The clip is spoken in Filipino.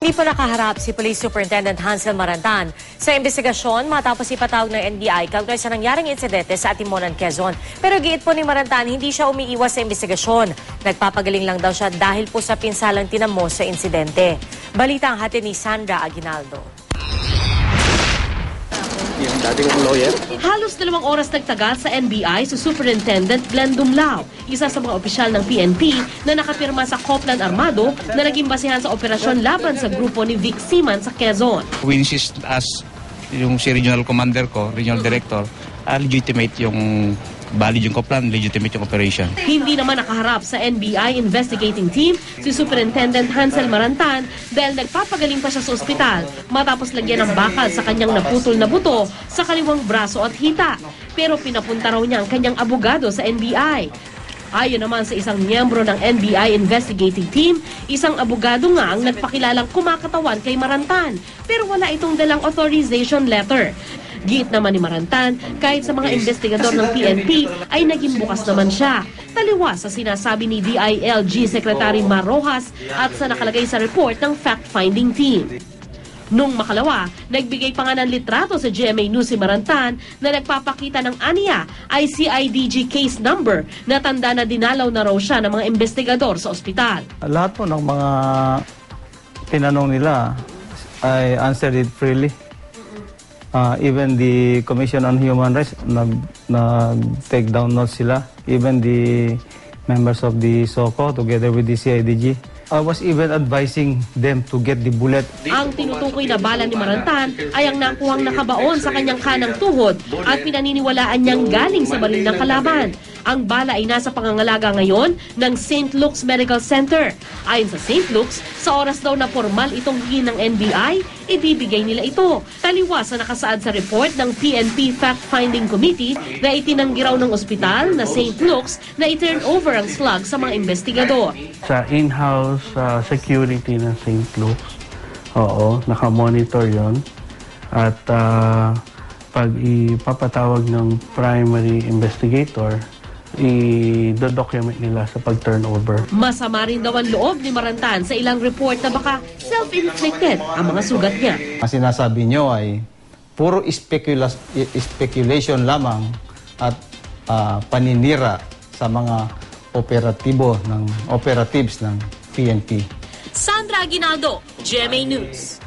Hindi pa nakaharap si Police Superintendent Hansel Marantan sa investigasyon matapos ipatawag ng NBI kaugnay sa nangyaring insidente sa Atimonan, Quezon. Pero giit po ni Marantan, hindi siya umiiwas sa investigasyon. Nagpapagaling lang daw siya dahil po sa pinsalang tinamo sa insidente. Balita ang hatid ni Sandra Aguinaldo. Yung dati kong lawyer. Halos 2 oras nagtagal sa NBI si Superintendent Glenn Dumlao, isa sa mga opisyal ng PNP na nakapirma sa Copland Armado na naging basihan sa operasyon laban sa grupo ni Vic Seaman sa Quezon. We insist as yung si regional commander ko, regional director, legitimate yung valid yung Copland, legitimate yung operation. Hindi naman nakaharap sa NBI investigating team si Superintendent Hansel Marantan dahil nagpapagaling pa siya sa ospital matapos lagyan ng bakal sa kanyang naputol na buto sa kaliwang braso at hita. Pero pinapunta raw niya ang kanyang abogado sa NBI. Ayon naman sa isang miyembro ng NBI investigating team, isang abogado nga ang nagpakilalang kumakatawan kay Marantan pero wala itong dalang authorization letter. Giit naman ni Marantan, kahit sa mga investigador ng PNP ay naging bukas naman siya. Taliwas sa sinasabi ni DILG Secretary Mar Rojas at sa nakalagay sa report ng fact-finding team. Nung makalawa, nagbigay pa nga ng litrato sa GMA News si Marantan na nagpapakita ng aniya ay CIDG case number na tanda na dinalaw na raw siya ng mga investigador sa ospital. Lahat po ng mga tinanong nila ay answered it freely. Even the Commission on Human Rights nag-take down notes sila. Even the members of the SOCO together with the CIDG. I was even advising them to get the bullet. Ang tinutukoy na bala ni Marantan ay ang nakuhang nakabaon sa kanyang kanang tuhod at pinaniniwalaan niyang galing sa baril ng kalaban. Ang bala ay nasa pangangalaga ngayon ng St. Luke's Medical Center. Ayon sa St. Luke's, sa oras daw na formal itong hingin ng NBI, ibibigay nila ito. Taliwas na nakasaad sa report ng PNP Fact-Finding Committee na itinanggi raw ng ospital na St. Luke's na i-turn over ang slug sa mga investigador. Sa in-house security ng St. Luke's, oo, nakamonitor yon. At pag ipapatawag ng primary investigator, i-document nila sa pag-turnover. Masama rin daw ang loob ni Marantan sa ilang report na baka self-inflicted ang mga sugat niya. Ang sinasabi nyo ay puro speculation lamang at paninira sa mga operatives ng PNP. Sandra Aguinaldo, GMA News.